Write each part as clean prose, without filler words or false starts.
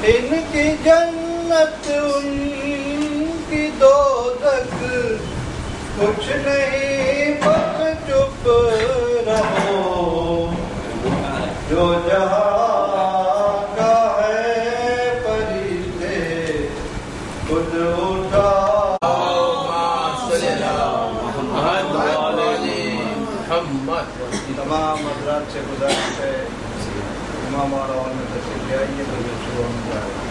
ان کی جنت ان کی دوزخ کچھ نہیں بس چپ رہو جو جہاں کا ہے فرشتے خود اٹھا تمام حضرات سے گزارش ہے امام اور میں تشریف لے آئیے تو یہ شروع ہو جائے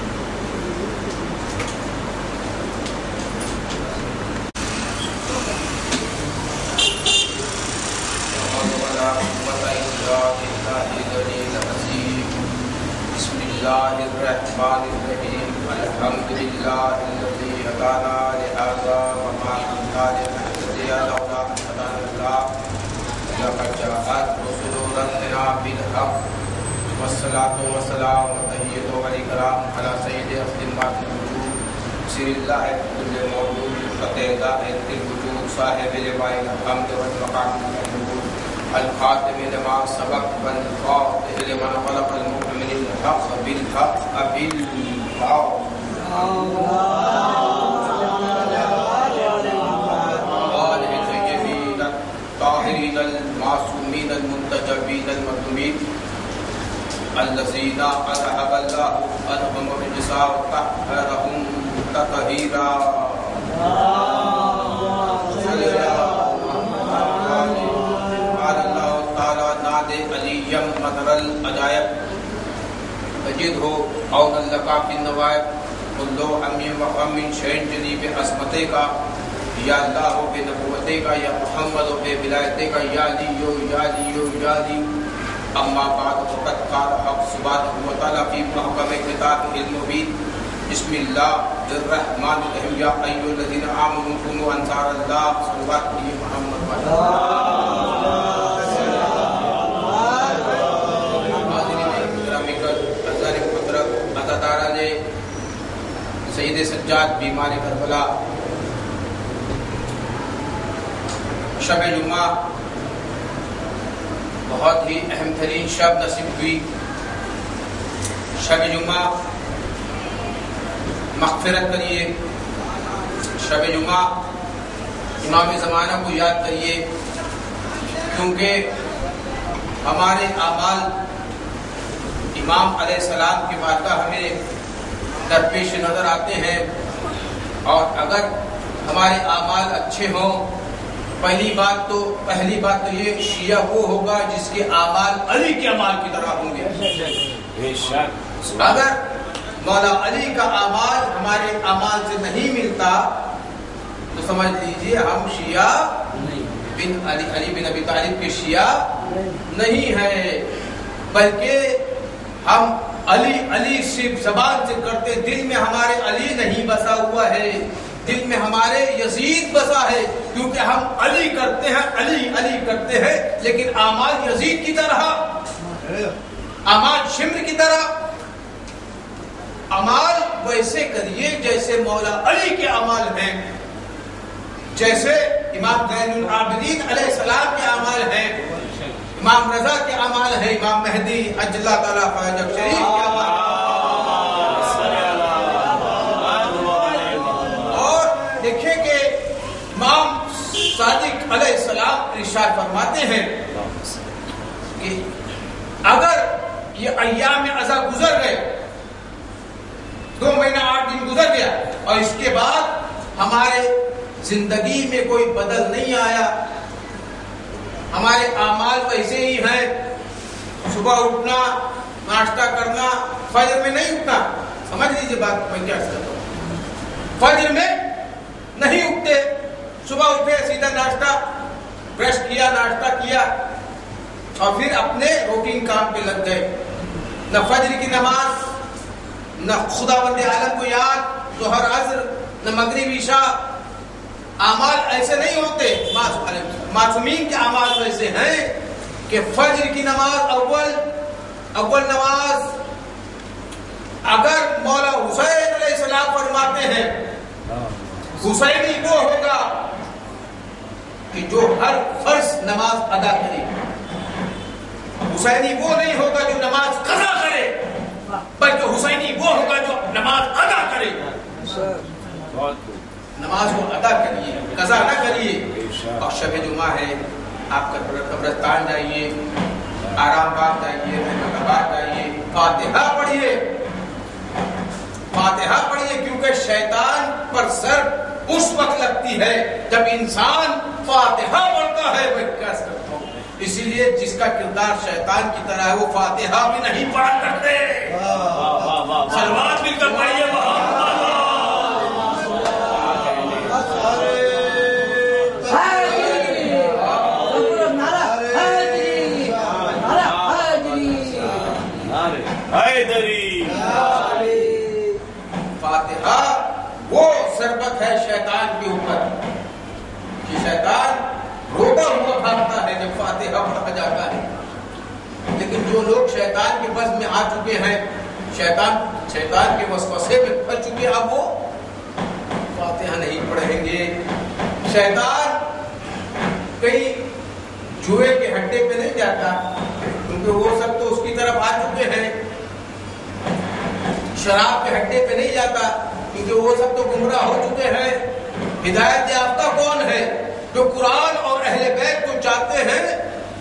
بسم اللہ الرحمن الرحیم الحمد للہ الذی ہدانا لہذا وما كنا لنهتدی لولا ان هدانا اللہ لقد جاءت رسل ربنا بالحق والصلاة والسلام وتحیۃ والکرام علی سید خدمات الوجود سر اللہ کل موجود فتح داعیۃ الوجود صاحب لواء الحمد والمقام المحمود الخاتم لما سبق والفاتح لما خلق المؤمن الحق بالحق بالحق آلہ طیبین الطاہرین المعصومین المنتجبین المظلومین الذین اذهب اللہ عنہم الرجس وطہرهم تطہیرا علیم مظہر العجائب تجد ہو عون لکا فی النوائب کلو امی وقم من شین جدیب عصمتے کا یا اللہ ہو بے نبوتے کا یا محمد ہو بے ولایتے کا یا لیو یا لیو یا لی اما بعد وقت قال حق سبحانہ وتعالی فی محکم کتاب المبین بسم اللہ الرحمن الرحیم یا ایھا الذین آمنوا کونوا انصار اللہ صلوات علی محمد سید سجاد بیمار کربلا شب جمعہ بہت ہی اہم ترین شب نصیب ہوئی شب جمعہ مغفرت کریے شب جمعہ امام زمانہ کو یاد کریے کیونکہ ہمارے اعمال امام علیہ السلام کی بارگاہ ہمیں درپیش نظر آتے ہیں اور اگر ہمارے اعمال اچھے ہوں پہلی بات تو یہ شیعہ وہ ہوگا جس کے اعمال علی کے اعمال کی طرح ہوں گے اگر مولا علی کا اعمال ہمارے اعمال سے نہیں ملتا تو سمجھ لیجئے ہم شیعہ بن علی بن ابی طالب کے شیعہ نہیں ہیں بلکہ ہم علی علی صرف زبان سے کرتے دل میں ہمارے علی نہیں بسا ہوا ہے دل میں ہمارے یزید بسا ہے کیونکہ ہم علی کرتے ہیں علی علی کرتے ہیں لیکن اعمال یزید کی طرح اعمال شمر کی طرح اعمال ویسے کریے جیسے مولا علی کے اعمال ہیں جیسے امام زین العابدین علیہ السلام کے اعمال ہیں امام رضا کے اعمال ہیں امام مہدی اجل اللہ تعالیٰ فیض شریف کے اعمال اور دیکھیں کہ امام صادق علیہ السلام ارشاد فرماتے ہیں کہ اگر یہ ایام عزا گزر گئے 2 مہینہ 8 دن گزر گیا اور اس کے بعد ہمارے زندگی میں کوئی بدل نہیں آیا ہمارے اعمال ویسے ہی ہیں صبح اٹھنا ناشتہ کرنا فجر میں نہیں اٹھنا سمجھ لیجیے بات میں کیا کرتا ہوں فجر میں نہیں اٹھتے صبح اٹھے سیدھا ناشتہ برش کیا ناشتہ کیا اور پھر اپنے روٹین کام پہ لگ گئے نہ فجر کی نماز نہ خداوند عالم کو یاد ظہر عصر نہ مغرب عشاء اعمال ایسے نہیں ہوتے معصومین کے اعمال ویسے ہیں کہ فجر کی نماز اول نماز اگر مولا حسین علیہ السلام فرماتے ہیں حسینی وہ ہوگا کہ جو ہر فرض نماز ادا کرے حسینی وہ نہیں ہوگا جو نماز قضا کرے بلکہ حسینی وہ ہوگا جو نماز ادا کرے. نماز کو ادا کریے, قضا نہ کریے. اور شب جمعہ ہے, آپ قبرستان جائیے, آرام باغ جائیے, رحمت آباد جائیے, فاتحہ پڑھیے, فاتحہ پڑھیے, کیونکہ شیطان پر سر اس وقت لگتی ہے جب انسان فاتحہ پڑھتا ہے. وہ کیا کرتا ہوں, اسی لیے جس کا کردار شیطان کی طرح ہے وہ فاتحہ بھی نہیں پڑھا کرتے. سلوات مل کر پڑھیے. فاتحہ وہ سربت ہے شیطان کے اوپر کہ شیطان روتا ہوا بھاگتا ہے جب فاتحہ پڑھا جاتا ہے. لیکن جو لوگ شیطان کے بس میں آ چکے ہیں, شیطان کے وسوسے میں پھنس چکے, اب وہ فاتحہ نہیں پڑھیں گے. شیطان کئی جوئے کے ہڈے پہ نہیں جاتا, کیونکہ وہ سب تو اس کی طرف آ چکے ہیں. شراب کے ہڈے پہ نہیں جاتا, کیونکہ وہ سب تو گمراہ ہو چکے ہیں. ہدایت یافتہ کون ہے؟ جو قرآن اور اہل بیت کو چاہتے ہیں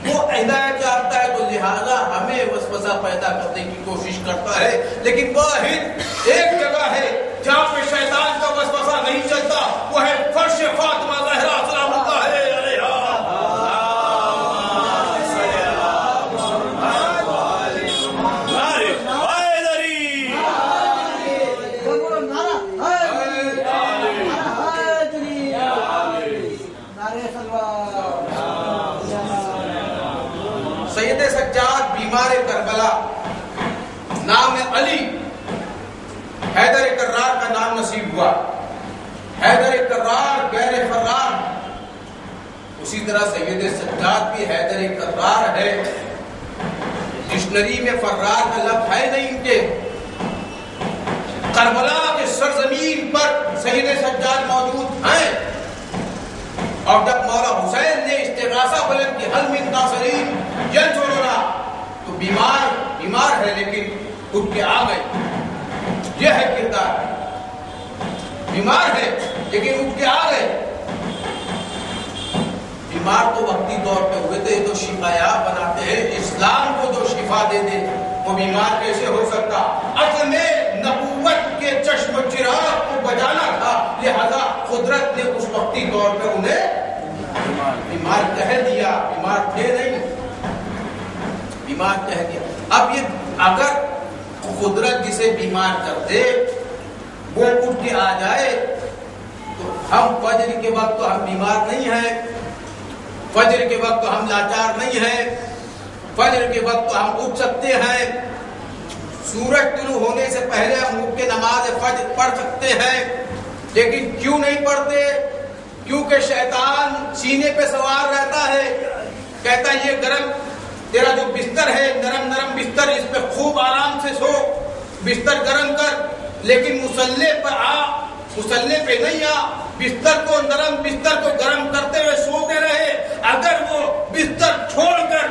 وہ ہدایت یافتہ ہے. تو لہذا ہمیں وسوسہ پیدا کرنے کی کوشش کرتا ہے. لیکن واحد ایک جگہ ہے جہاں پہ شیطان کا وسوسہ نہیں چلتا, وہ ہے فرش فاطمہ زہرا سلام اللہ علیہا. سید سجاد بیمار کربلا, نام علی, حیدر کرار کا نام نصیب ہوا. حیدر کرار غیر فرار, اسی طرح سید سجاد بھی حیدر کرار ہے. ڈکشنری میں فرار کا لفظ ہے نہیں ان کے. کربلا کے سرزمین پر سید سجاد موجود ہیں, اور جب مولا حسین نے استغاثہ بلند کی حل من ناصرین ینصرنا, تو بیمار ہے لیکن اٹھ کے آ گئے. یہ ہے کردار, بیمار ہے لیکن اٹھ کے آ گئے. بیمار تو وقتی طور پہ ہوئے تھے, تو شفایاب بناتے ہیں. اسلام کو جو شفا دے دے وہ بیمار کیسے ہو سکتا؟ اصل میں نبوت کے چشم و چراغ کو بجانا تھا, لہذا قدرت نے اس وقتی طور پہ انہیں بیمار کہہ دیا. بیمار تھے نہیں, بیمار کہہ دیا. اب یہ اگر قدرت جسے بیمار کر دے وہ اٹھ کے آ جائے, تو ہم فجر کے وقت تو ہم بیمار نہیں ہیں, فجر کے وقت تو ہم لاچار نہیں ہیں, فجر کے وقت تو ہم اٹھ سکتے ہیں. سورج طلوع ہونے سے پہلے ہم اٹھ کے نماز فجر پڑھ سکتے ہیں. لیکن کیوں نہیں پڑھتے؟ کیونکہ شیطان سینے پہ سوار رہتا ہے, کہتا ہے یہ گرم تیرا جو بستر ہے, نرم نرم بستر, اس پہ خوب آرام سے سو, بستر گرم کر, لیکن مصلے پر آ, مصلے پہ نہیں آ. بستر کو نرم, بستر کو گرم کرتے ہوئے سوتے رہے. اگر وہ بستر چھوڑ کر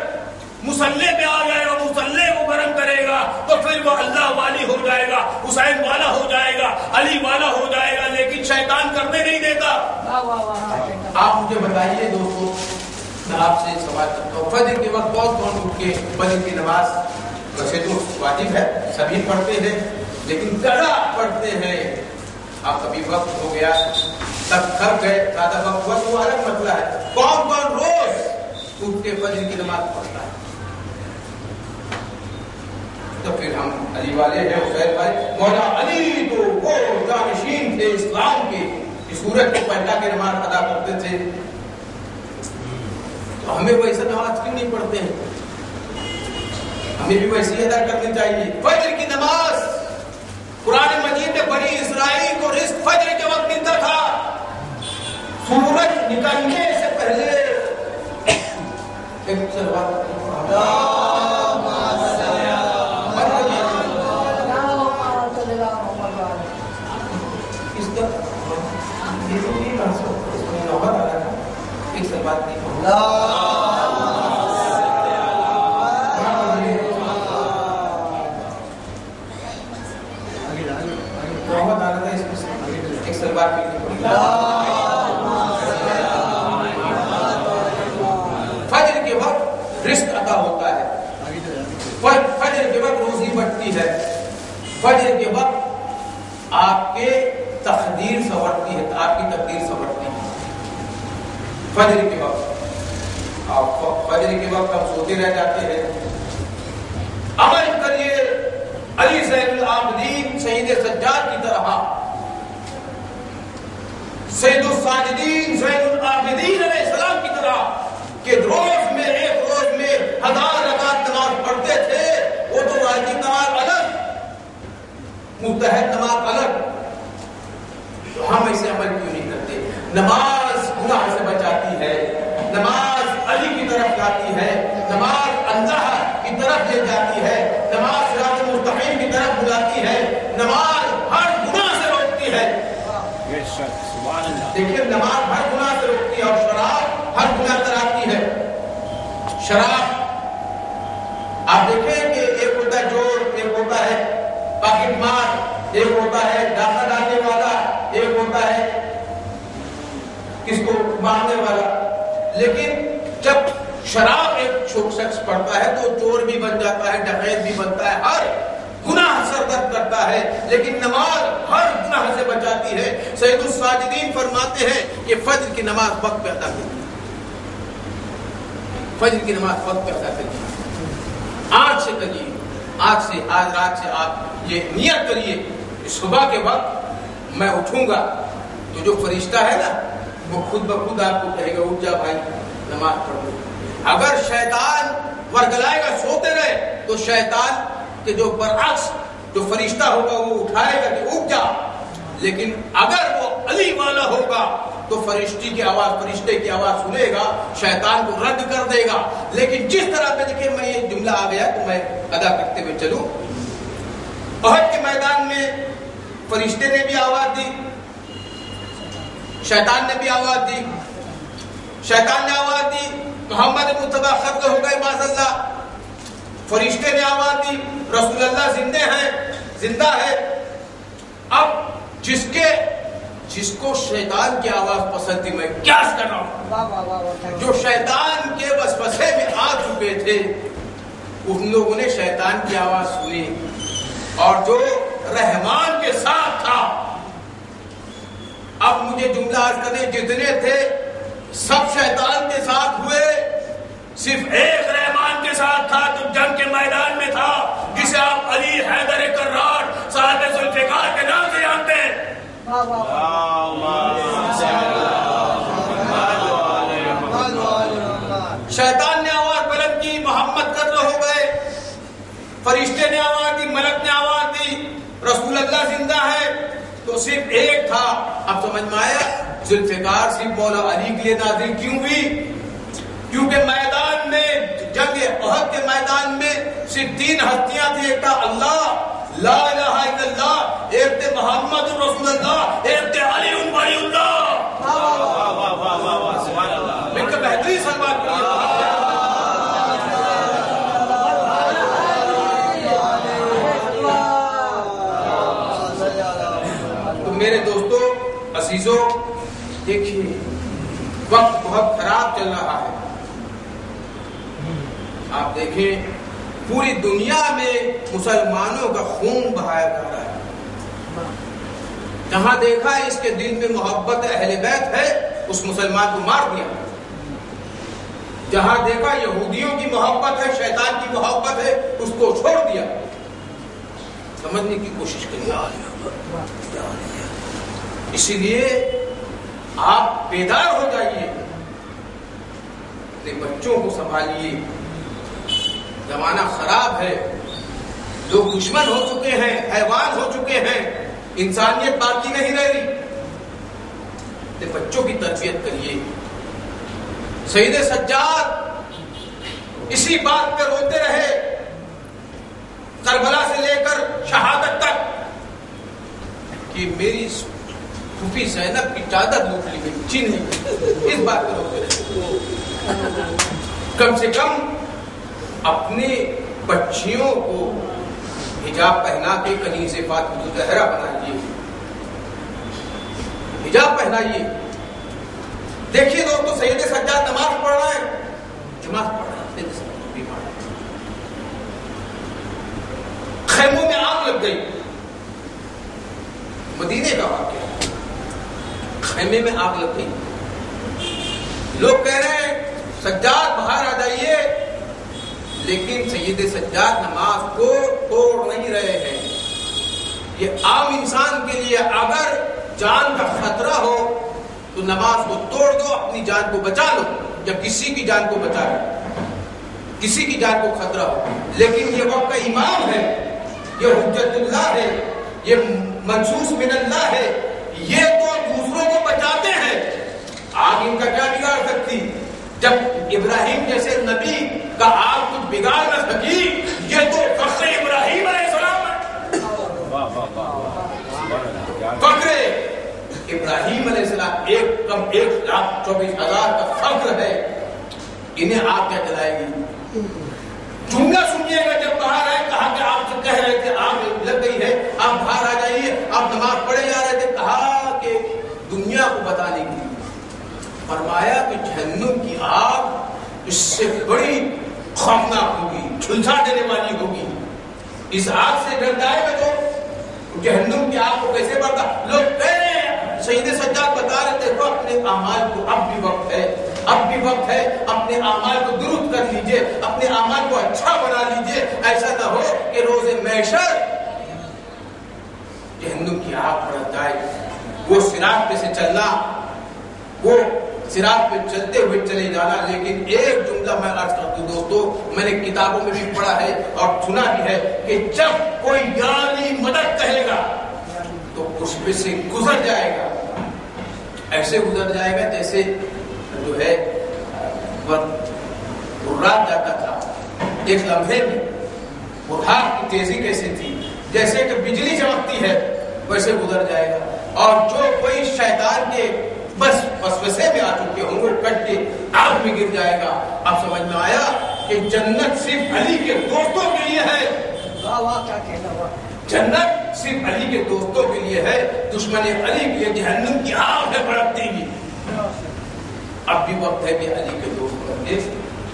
مصلے پہ آ جائے گا, مصلے کو گرم کرے گا, تو پھر وہ اللہ والی ہو جائے گا, حسین والا ہو جائے گا, علی والا ہو جائے گا. لیکن شیطان کرنے نہیں دیتا. آپ مجھے بتائیے دوستو, میں آپ سے سوال کرتا ہوں, فجر کے وقت بہت کون اٹھ کے فجر کی نماز ویسے تو واجب ہے, سبھی پڑھتے ہیں, لیکن کڑا پڑھتے ہیں. آپ کبھی وقت ہو گیا تب تھک گئے, زیادہ وقت ہوا, وہ الگ مسئلہ ہے. کون کون روز اٹھ کے فجر کی نماز پڑھتا ہے؟ تو پھر ہم علی والے ہیں, حسین والے. مولا علی تو وہ جانشین تھے اسلام کے, سورج کو پہلا کے نماز ادا کرتے تھے. تو ہمیں ویسا نماز کیوں نہیں پڑھتے ہیں؟ ہمیں بھی ویسی ادا کرنی چاہیے. فجر کی نماز قرآن مجید میں بنی اسرائیل کو رزق فجر کے وقت ملتا تھا. سورج نکلنے سے پہلے ایک بات نہیں. محمد آنا تھا اس میں سے ایک سلوار پہننے پڑی. فجر کے وقت رزق عطا ہوتا ہے, فجر کے وقت روزی بڑھتی ہے, فجر کے وقت آپ کے تقدیر سنورتی ہے, آپ کی تقدیر سنورتی ہے. فجر کے وقت فجر کے وقت ہم سوتے رہ جاتے ہیں. عمل کریے علی زین العابدین سید سجاد کی طرح, سید الساجدین زین العابدین علیہ السلام کی طرح کہ روز میں ایک روز میں 1000 رکعت نماز پڑھتے تھے. وہ تو واجب نماز الگ, متحد نماز الگ. تو ہم ایسے عمل کیوں نہیں کرتے؟ نماز گناہ سے بچاتی ہے, نماز علی کی طرف لاتی ہے, نماز اللہ کی طرف لے جاتی ہے, نماز صراط مستقیم کی طرف بلاتی ہے, نماز ہر گناہ سے روکتی ہے. دیکھیے نماز ہر گناہ سے روکتی ہے, اور شراب ہر گناہ کراتی ہے. شراب آپ دیکھیں کہ ایک ہوتا ہے چور, ایک ہوتا ہے پاکٹ مار, ایک ہوتا ہے ڈاکہ ڈالنے والا, ایک ہوتا ہے کس کو مارنے والا. لیکن جب شراب ایک شخص پڑتا ہے تو چور بھی بن جاتا ہے, ڈکیت بھی بنتا ہے, ہر گناہ سرگرد کرتا ہے. لیکن نماز ہر گناہ سے بچاتی ہے. سید الساجدین فرماتے ہیں کہ فجر کی نماز وقت پہ ادا کریے, فجر کی نماز وقت پہ ادا کریے. آج سے کریے, آج رات سے آپ یہ نیت کریے کہ صبح کے وقت میں اٹھوں گا تو جو فرشتہ ہے نا وہ خود بخود آپ کو کہے گا اٹھ جا بھائی نماز پڑھ لو. اگر شیطان ورگلائے گا سوتے رہے تو شیطان کے جو برعکس جو فرشتہ ہوگا وہ اٹھائے گا کہ اٹھ جا. لیکن اگر وہ علی والا ہوگا تو فرشتے کی آواز سنے گا, شیطان کو رد کر دے گا. لیکن جس طرح پہ دیکھیں میں یہ جملہ آ گیا تو میں ادا کرتے ہوئے چلوں. احد کے میدان میں فرشتے نے بھی آواز دی, شیطان نے بھی آواز دی. شیطان نے آواز دی, محمد مصطفیٰ قتل ہو گئے معاذ اللہ. فرشتے نے آواز دی, رسول اللہ زندہ ہے. اب جس کو شیطان کی آواز پسند تھی, میں کیا کر رہا ہوں, جو شیطان کے وسوسے میں آ چکے تھے ان لوگوں نے شیطان کی آواز سنی, اور جو رحمان کے ساتھ تھا. اب مجھے جملہ عرض کرنے, جتنے تھے سب شیطان کے ساتھ ہوئے, صرف ایک رحمان کے ساتھ تھا جو جنگ کے میدان میں تھا, جسے آپ علی حیدر کرار صاحب ذوالفقار کے نام سے جانتے ہیں. شیطان نے آواز بلند کی, محمد قتل ہو گئے. فرشتے نے آواز دی, ملک نے آواز دی, رسول اللہ زندہ ہے. تو صرف ایک تھا. اب سمجھ میں آیا ذوالفقار صرف مولا علی کے لیے نازل کیوں ہوئی؟ کیونکہ میدان میں جنگ احد کے میدان میں صرف 3 ہستیاں تھیں. ایک تھا اللہ لا الہ الا اللہ, ایک تھے محمد رسول اللہ, ایک تھے علی ولی اللہ. ان کا بہترین سلوات کریے. تو میرے دوستو عزیزو, دیکھیے وقت بہت خراب چل رہا ہے. آپ دیکھیں پوری دنیا میں مسلمانوں کا خون بہایا جا رہا ہے. جہاں دیکھا اس کے دل میں محبت اہل بیت ہے اس مسلمان کو مار دیا. جہاں دیکھا یہودیوں کی محبت ہے, شیطان کی محبت ہے, اس کو چھوڑ دیا. سمجھنے کی کوشش کریے. اسی لیے آپ بیدار ہو جائیے, اپنے بچوں کو سنبھالیے. زمانہ خراب ہے, لوگ دشمن ہو چکے ہیں, حیوان ہو چکے ہیں, انسانیت باقی نہیں رہ رہی. بچوں کی تربیت کریے. سید سجاد اسی بات پہ روتے رہے کربلا سے لے کر شہادت تک کہ میری پھوپھی زینب کی چادر لوٹ لی گئی, چھین لی گئی. اس بات پہ روتے رہے. کم سے کم اپنے بچیوں کو حجاب پہنا کے کہیں سے فاطمہ الزہرا بنائیے، حجاب پہنائیے۔ دیکھیے دوستو، سید سجاد نماز پڑھ رہا ہے، نماز پڑھ رہا ہے، سید سجاد بیمار، خیموں میں آگ لگ گئی، مدینے کا واقعہ، خیمے میں آگ لگ گئی، لوگ کہہ رہے ہیں سجاد باہر آ جائیے، لیکن سید سجاد نماز کو توڑ نہیں رہے ہیں۔ یہ عام انسان کے لیے اگر جان کا خطرہ ہو تو نماز کو توڑ دو، اپنی جان کو بچا لو، یا کسی کی جان کو بچا لو، کسی کی جان کو خطرہ ہو۔ لیکن یہ وقت کا امام ہے، یہ حجت اللہ ہے، یہ منصوص من اللہ ہے، یہ تو دوسروں کو بچاتے ہیں، آگ ان کا کیا بگاڑ سکتی؟ جب ابراہیم جیسے نبی کا آگ کچھ بگاڑ نہ سکی، یہ تو فخر ابراہیم علیہ السلام ہے، فخر ابراہیم علیہ السلام، 1,24,000 کا فخر ہے، انہیں آگ کیا جلائے گی؟ جملہ سنیے گا، جب باہر آئے کہا کہ آپ سے کہہ رہے تھے آگ لگ گئی ہے، آپ باہر آ جائیے، آپ نماز پڑھے جا رہے تھے، کہا کہ دنیا کو بتانے کی، فرمایا کہ جہنم کی آگ اس سے بڑی خوفناک ہوگی، جھلسا دینے والی ہوگی، اس آگ سے ڈر جائے گا تو جہنم کی آگ کو کیسے بڑھتا؟ لوگ کہہ رہے ہیں، سید سجاد بتا رہے تھے، تو اپنے اعمال کو اب بھی وقت ہے، اب بھی وقت ہے، اپنے اعمال کو درست کر لیجئے، اپنے اعمال کو اچھا بنا لیجئے، ایسا نہ ہو کہ روز محشر جہنم کی آگ بڑھ جائے۔ وہ صراط پہ سے چلنا، وہ صراط پہ چلتے ہوئے چلے جانا، لیکن ایک جملہ میں عرض کر دوں دوستو، میں نے کتابوں میں بھی پڑھا ہے اور سنا بھی ہے کہ جب کوئی یا علی مدد کہے گا تو اس پہ سے گزر جائے گا، ایسے گزر جائے گا جیسے جو ہے رات جاتا تھا، ایک لمحے میں بخار کی تیزی کیسے تھی، جیسے کہ بجلی چمکتی ہے ویسے گزر جائے گا۔ اور جو کوئی شیطان کے بس وسوسے میں آ چکے ہوں گے کٹ کے آگ میں گر جائے گا۔ اب سمجھ میں آیا کہ جنت صرف علی کے دوستوں کے لیے ہے، جنت صرف علی کے دوستوں کے لیے ہے، دشمن علی کے لیے جہنم کی آگ ہے بھڑکتی ہوئی۔ اب بھی وقت ہے کہ علی کے دوست بن کے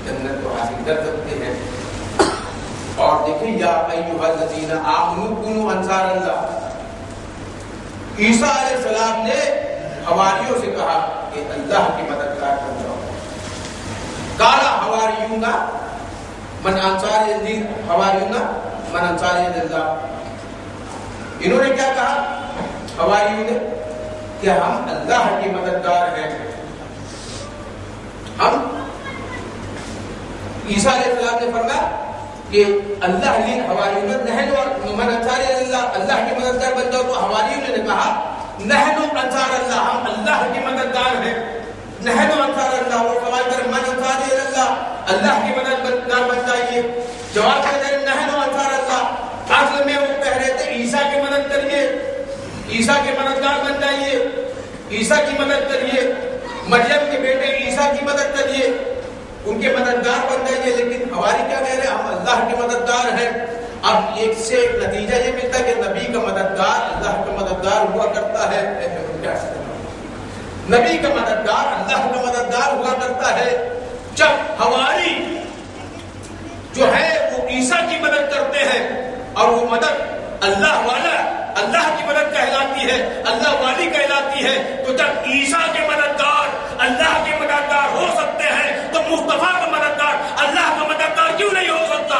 جنت کو حاصل کر سکتے ہیں۔ اور دیکھیں، یا ایھا الذین آمنوا کونوا انصار اللہ، عیسیٰ علیہ السلام نے حواریوں سے کہا کہ اللہ کی مددگار بن جاؤ۔ قال حواریون من انصار اللہ، حواریون من انصار اللہ، انہوں نے کیا کہا حواریوں نے کہ ہم اللہ کی مددگار ہیں۔ ہم عیسیٰ علیہ السلام نے فرمایا کہ اللہ علی حواریون نحن من انصار اللہ، اللہ کی مددگار بن جاؤ، تو حواریوں نے کہا نحن انصار اللہ، ہم اللہ کی مددگار ہیں، نحن انصار اللہ۔ وہ سوال کرے من انصار اللہ، اللہ کی مددگار بن جائیے، جواب دے نحن انصار اللہ۔ اصل میں وہ کہہ رہے تھے عیسیٰ کی مدد کریے، عیسیٰ کے مددگار بن جائیے، عیسیٰ کی مدد کریے، مریم کے بیٹے عیسیٰ کی مدد کریے، ان کے مددگار بن جائیے۔ لیکن ہماری کیا کہہ رہے ہیں؟ ہم اللہ کے مددگار ہیں۔ اب ایک سے ایک نتیجہ یہ ملتا ہے کہ نبی کا مددگار اللہ کا مددگار ہوا کرتا ہے، نبی کا مددگار اللہ کا مددگار ہوا کرتا ہے۔ جب ہماری جو ہے وہ عیسیٰ کی مدد کرتے ہیں اور وہ مدد اللہ والا، اللہ کی مدد کہلاتی ہے، اللہ والی کہلاتی ہے، تو جب عیسیٰ کے مددگار اللہ کے مددگار ہو سکتے ہیں تو مصطفیٰ کا مددگار اللہ کا مددگار کیوں نہیں ہو سکتا؟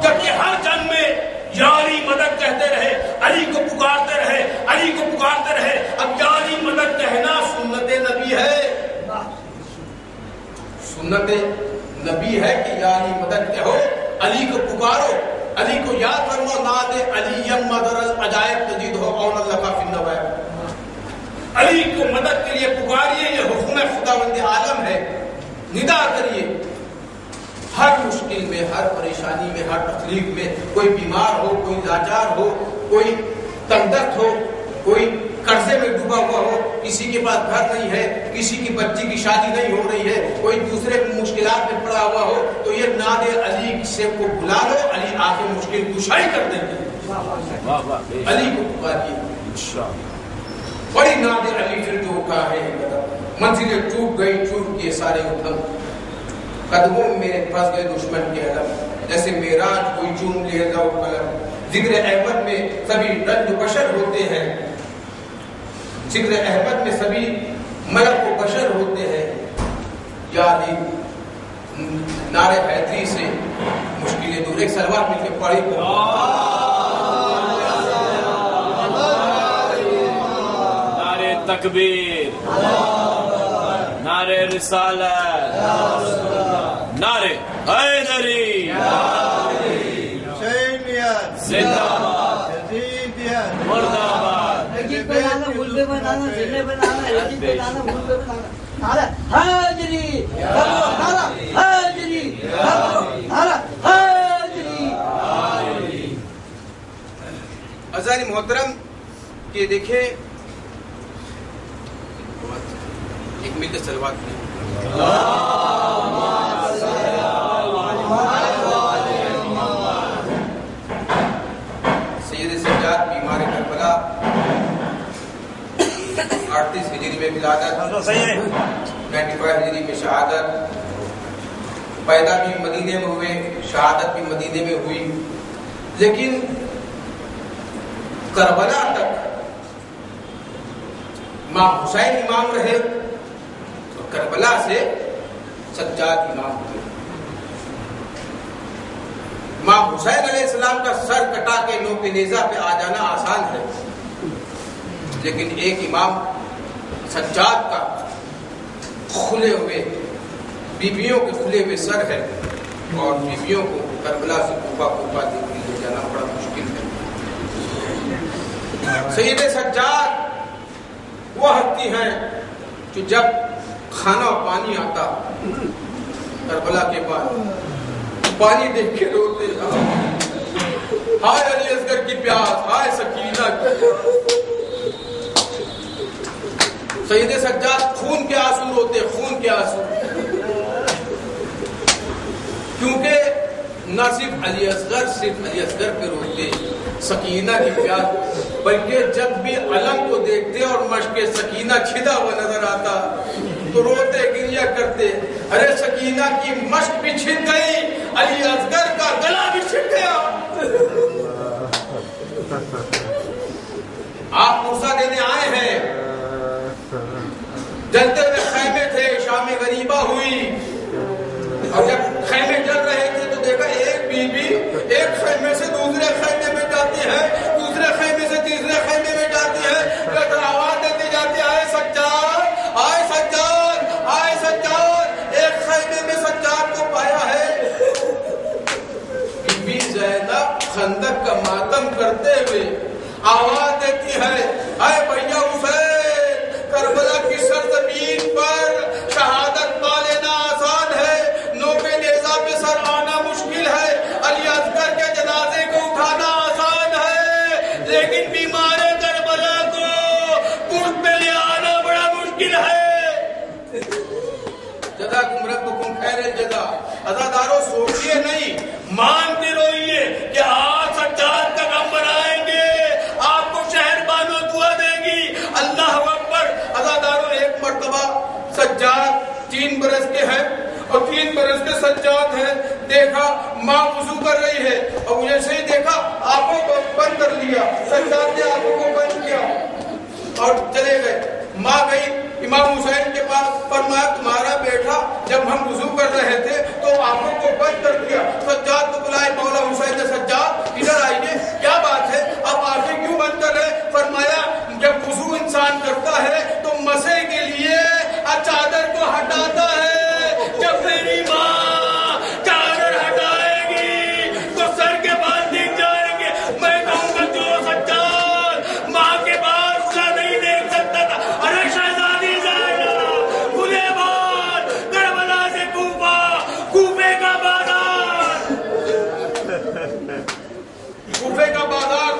جبکہ ہر جنگ میں یا علی مدد کہتے رہے، علی کو پکارتے رہے، علی کو پکارتے رہے۔ اب یا علی مدد کہنا سنت نبی ہے، سنت نبی ہے کہ یا علی مدد کہو، علی کو پکارو، علی کو یاد فرمو، ناد علی مدر العجائب تجید ہو اون اللہ کا فی النوائب۔ علی کو مدد کے لیے پکاریے، یہ حکم خداوند عالم ہے، ندا کریے۔ ہر مشکل میں، ہر پریشانی میں، ہر تکلیف میں، کوئی بیمار ہو، کوئی لاچار ہو، کوئی تنگ دست ہو، کوئی قرضے میں ڈوبا ہوا ہو، کسی کے پاس گھر نہیں ہے، کسی کی بچی کی شادی نہیں ہو رہی ہے، کوئی دوسرے مشکلات میں پڑا ہوا ہو، تو یہ ناد علی سے کو بلا لو، علی آ کے مشکل کشائی کر دیں گے. علی کو پکاریے. بڑی ناد علی پھر جو کہا ہے منزلیں ٹوٹ گئی، ٹوٹ کے سارے ادھم، قدموں میں میرے پھنس گئے دشمن کے علم، جیسے معراج کوئی چوم لے لو قلم. ذکر احمد میں سبھی رنج و بشر ہوتے ہیں، ذکر احمد میں سبھی ملک و بشر ہوتے ہیں. یا علی نعرہ حیدری سے مشکلیں دور. ایک سلوات مل کے پڑھی نعرہ تکبیر، نعرہ رسالت، نعرہ حیدری زندہ باد، مردہ باد. عزیزان محترم کہ دیکھیں ایک ملت سلوات کی سید سجاد بیمار کربلا 38 ہجری میں ولادت، 95 ہجری میں شہادت. پیدا بھی مدینے میں ہوئے، شہادت بھی مدینے میں ہوئی، لیکن کربلا تک امام حسین امام رہے اور کربلا سے سجاد امام ہوئے. امام حسین علیہ السلام کا سر کٹا کے نوک نیزہ پہ آ جانا آسان ہے، لیکن ایک امام سجاد کا کھلے ہوئے بیویوں کے کھلے ہوئے سر ہے، اور بیویوں کو کربلا سے کوفہ لے جانا بڑا مشکل ہے. سید سجاد وہ ہستی ہیں جو جب کھانا اور پانی آتا کربلا کے بعد پانی دیکھ کے روتے، ہائے علی اصغر کی پیاس، ہائے سکینہ. سید سجاد خون کے آنسو روتے، خون کے آنسو، کیونکہ نہ صرف علی اصغر پہ روتے سکینہ کی پیاس، بلکہ جب بھی علم کو دیکھتے اور مشق سکینہ کھدا ہوا نظر آتا تو روتے گریہ کرتے، ارے سکینہ کی مشق بھی چھن گئی، علی اصغر کا گلا بھی چھن گیا. آپ پرسہ دینے آئے ہیں، جلتے ہوئے خیمے تھے، شام غریبہ ہوئی، اور جب خیمے جل رہے تھے تو دیکھا ایک بی بی ایک خیمے سے دوسرے خیمے میں جاتی ہے، دوسرے خیمے سے تیسرے خیمے میں جاتی ہے، آواز دیتی جاتی ہے، آئے سجاد، آئے سجاد، آئے سجاد. ایک خیمے میں سجاد کو پایا ہے. بی بی زینب خندق کا ماتم کرتے ہوئے آواز دیتی ہے، آئے بھیا حسین، کربلا کی سرزمین پر شہادت پا لینا آسان ہے، نوک نیزہ پہ سر آنا مشکل ہے، علی اصغر کے جنازے کو اٹھانا آسان ہے، لیکن بیمار کربلا کو قرب پہ لے آنا بڑا مشکل ہے. جزا کمرت کو کم خیر جزا. عزاداروں سوچیے نہیں، مان کے روئیے کہ آج سجاد کا غم منائیں گے، آپ کو شہر بانو دعا دے گی. اللہ اکبر. عزاداروں ایک مرتبہ سجاد 3 برس کے ہیں اور 3 برس کے سجاد ہیں، دیکھا ماں وضو کر رہی ہے اور مجھے سے ہی دیکھا آنکھوں کو بند کر لیا، سجاد نے آنکھوں کو بند کیا اور چلے گئے. ماں گئی امام حسین کے پاس، فرمایا تمہارا بیٹا جب ہم وضو کر رہے تھے تو آنکھوں کو بند کر دیا. سجاد کو بلائے، مولا حسین نے، سجاد ادھر آئیے، کیا بات ہے، آپ آنکھیں کیوں بند کر رہے؟ فرمایا جب وضو انسان کرتا ہے تو مسے کے لیے چادر کو ہٹاتا ہے، جب میری ماں چادر ہٹائے گی تو سر کے بال دکھ جائیں گے. میں کہوں گا جو سجاد ماں کے بال خدا نہیں دیکھ سکتا تھا، ارے شہزادی زینب کھلے بال، کربلا سے کوفہ، کوفے کا بازار، کوفے کا بازار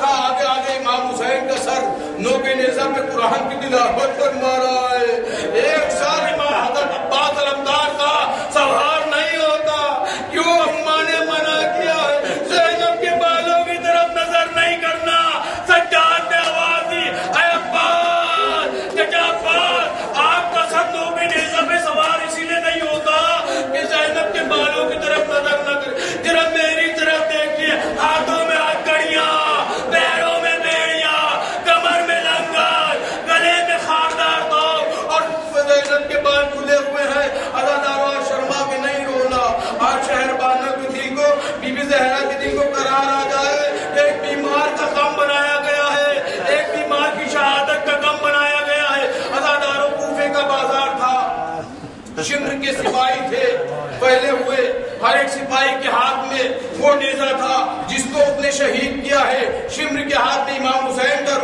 شمر کے سپاہی تھے پہلے ہوئے، ہر ایک سپاہی کے ہاتھ میں وہ نیزہ تھا جس کو اس نے شہید کیا ہے. شمر کے ہاتھ میں امام حسین کا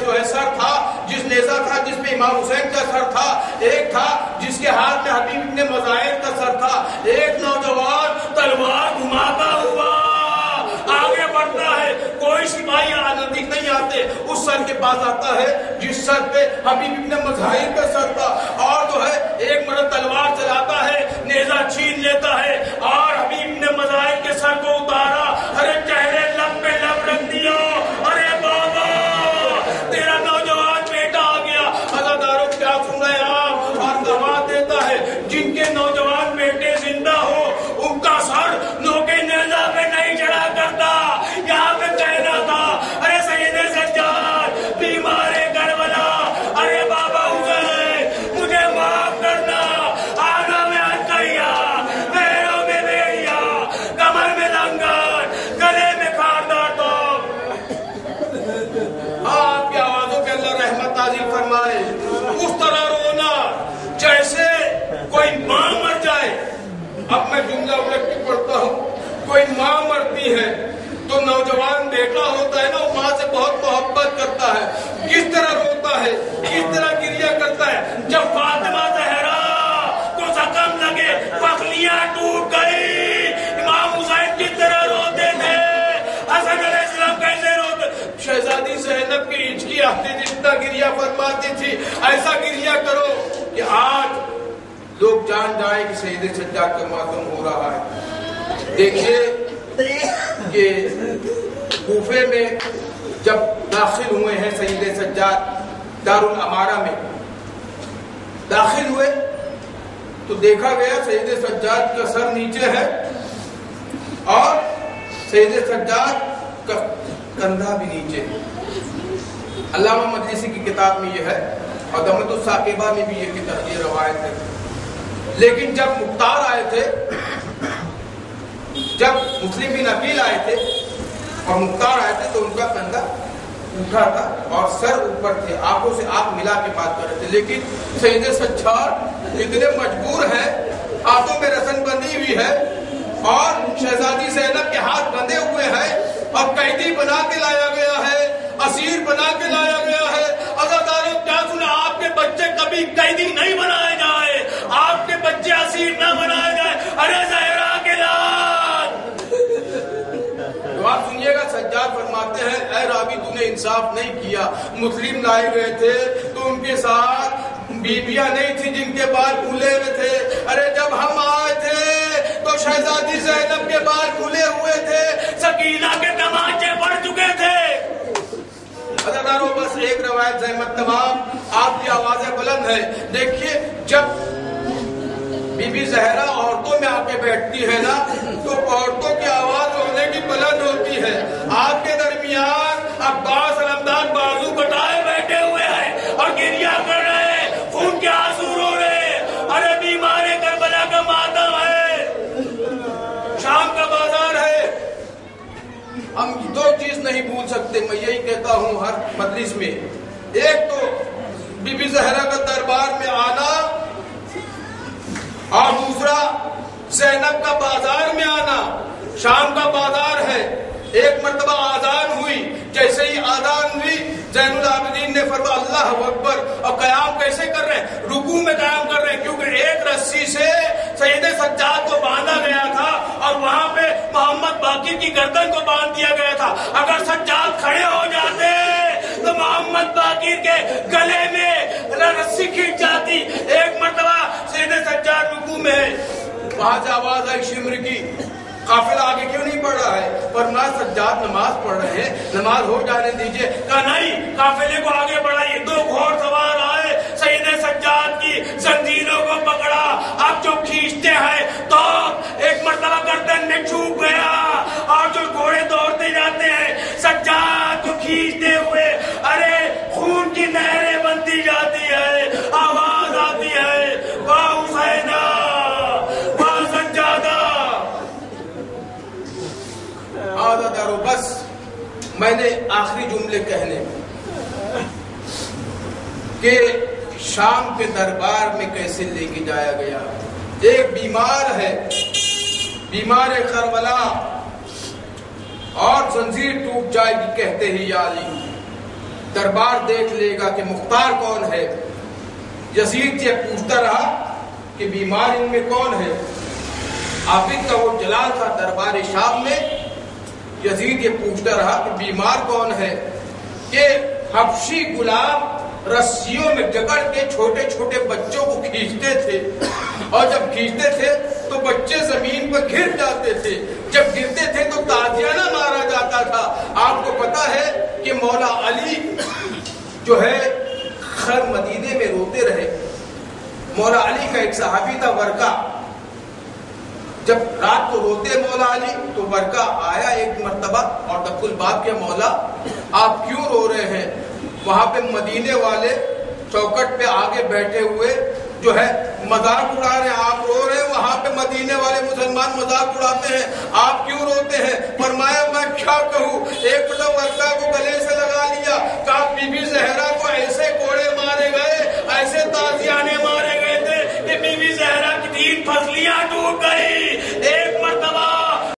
جو ہے سر تھا، جس نیزہ تھا جس پہ امام حسین کا سر تھا. ایک تھا جس کے ہاتھ میں حبیب ابن مظاہر کا سر تھا. ایک نوجوان تلوار گھماتا ہوا آگے بڑھتا ہے، کوئی سپاہی نزدیک نہیں آتے، اس سر کے پاس آتا ہے جس سر پہ حبیب ابن مظاہر کا سر تھا، اور جو ہے ایک مرد تلوار چلاتا ہے، نیزہ چھین لیتا ہے اور حبیب ابن مظاہر کے سر کو اتارا. ارے چہرے لب پہ لب رکھ دیا، ارے بابا تیرا نوجوان بیٹا آ گیا. عزاداروں کیا سن رہے آپ؟ اور دعوت دیتا ہے جن کے نوجوان بیٹے زندہ ہو ان کا سر نوکے نیزہ پہ نہیں چڑھا کرتا. یہاں پہ کہنا تھا ارے سید سجاد بیمار کربلا، ارے بابا حسین مجھے معاف کرنا. آگا میں ہتھییا، پیروں میں بیڑیا، کمر میں لنگر، گلے میں خاردار تو. آپ کی آوازوں کے اللہ رحمت نازل فرمائے. اس طرح رونا جیسے کوئی ماں مر جائے. اب میں جملہ الٹ کے پڑھتا ہوں. کوئی ماں مرتی ہے تو نوجوان بیٹا ہوتا ہے نا، وہ ماں سے بہت محبت کرتا ہے. کس طرح روتا ہے، کس طرح گریہ کرتا ہے. جب فاطمہ زہرا کو زخم لگے، پخلیاں ٹوٹ گئی، امام حسین کس طرح روتے تھے، حسن علیہ السلام کیسے روتے. شہزادی زینب کی ہچکی آتی جتنا گریہ فرماتی تھی، ایسا گریہ کرو کہ آج لوگ جان جائیں کہ سید سجاد کا ماتم ہو رہا ہے. دیکھیے کہ کوفے میں جب داخل ہوئے ہیں سید سجاد، دارالامارہ میں داخل ہوئے تو دیکھا گیا سید سجاد کا سر نیچے ہے اور سید سجاد کا کندھا بھی نیچے ہے. علامہ مجلسی کی کتاب میں یہ ہے اور دمت الثاقبہ میں بھی یہ روایت ہے. لیکن جب مختار آئے تھے، جب مسلم بن عقیل آئے تھے اور مختار آئے تھے تو ان کا کندھا اٹھا تھا اور سر اوپر تھے، آنکھوں سے آنکھ ملا کے بات کر رہے تھے. لیکن سید سجاد اتنے مجبور ہیں، ہاتھوں میں رسن بندھی ہوئی ہے اور شہزادی زینب کے ہاتھ بندھے ہوئے ہیں اور قیدی بنا کے لایا گیا ہے، اسیر بنا کے لایا گیا ہے. عزاداروں کیا سنا، آپ کے بچے کبھی قیدی نہیں بنائے جائے، آپ کے بچے اسیر نہ بنائے جائے. ارے زہرا کے لال آپ سنیے گا. سجاد فرماتے ہیں اے رابی تو نے انصاف نہیں کیا. مسلم لائے گئے تھے تو ان کے ساتھ بیویاں نہیں تھی جن کے بال کھلے ہوئے تھے. ارے جب ہم آئے تھے تو شہزادی زینب کے بال کھلے ہوئے تھے، سکینہ کے تمانچے پڑ چکے تھے. عزاداروں بس ایک روایت زحمت تمام، آپ کی آوازیں بلند ہے. دیکھیے جب بی بی زہرا عورتوں میں آ کے بیٹھتی ہے نا تو عورتوں کی آواز رونے کی بلند ہوتی ہے. آپ کے درمیان عباس علمدار بازو کٹائے بیٹھے ہوئے ہیں اور گریہ کر رہے ہیں، خون کے آنسو رو رہے ہیں. ارے بیمار کربلا کا ماتم ہے، شام کا بازار ہے. ہم دو چیز نہیں بھول سکتے، میں یہی کہتا ہوں ہر مجلس میں. ایک تو بی بی زہرا کا دربار میں آنا اور دوسرا زینب کا بازار میں آنا. شام کا بازار ہے. ایک مرتبہ آذان ہوئی، جیسے ہی آذان ہوئی زین العابدین نے فرمایا اللہ اکبر. اور قیام کیسے کر رہے ہیں؟ رکوع میں قیام کر رہے ہیں، کیونکہ ایک رسی سے سید سجاد کو باندھا گیا تھا اور وہاں پہ محمد باقر کی گردن کو باندھ دیا گیا تھا. اگر سجاد کھڑے ہو جاتے تو محمد باقر کے گلے میں رسی کھینچ جاتی. ایک مرتبہ سید سجاد رکوع میں ہے، وہاں سے آواز آئی شمر کی، قافلہ آگے کیوں نہیں پڑھ رہا ہے؟ فرمایا سجاد نماز پڑھ رہے ہیں، نماز ہو جانے دیجئے. کہا نہیں، قافلے کو آگے بڑھائیے. دو گھوڑ سوار آئے، سید سجاد کی زنجیروں کو پکڑا. اب جو کھینچتے ہیں تو ایک مرتبہ گردن میں چھوٹ گیا اور جو گھوڑے دوڑتے جاتے ہیں سجاد کو کھینچتے ہوئے، ارے خون کی نہریں بنتی جاتی ہے، آواز آتی ہے واہ حسینہ واہ سجادہ. عزادارو بس میں نے آخری جملے کہنے کہ شام کے دربار میں کیسے لے کے جایا گیا. ایک بیمار ہے، بیمار کربلا، اور زنجیر ٹوٹ جائے گی کہتے ہی یا علی. دربار دیکھ لے گا کہ مختار کون ہے. یزید یہ پوچھتا رہا کہ بیمار ان میں کون ہے. عابد کا وہ جلال تھا دربار شام میں. یزید یہ پوچھتا رہا کہ بیمار کون ہے. کہ حبشی غلام رسیوں میں جکڑ کے چھوٹے چھوٹے بچوں کو کھینچتے تھے، اور جب کھینچتے تھے تو بچے زمین پر گر جاتے تھے. جب گرتے تھے تو تازیانہ مارا جاتا تھا. آپ کو پتا ہے کہ مولا علی جو ہے خر مدینے میں روتے رہے. مولا علی کا ایک صحابی تھا ورقہ. جب رات کو روتے مولا علی تو ورقہ آیا ایک مرتبہ اور دق الباب کے مولا آپ کیوں رو رہے ہیں. وہاں پہ مدینے والے چوکٹ پہ آگے بیٹھے ہوئے جو ہے مذاق اڑا رہے ہیں. آپ رو رہے ہیں، وہاں پہ مدینے والے مسلمان مذاق اڑاتے ہیں. آپ کیوں روتے ہیں؟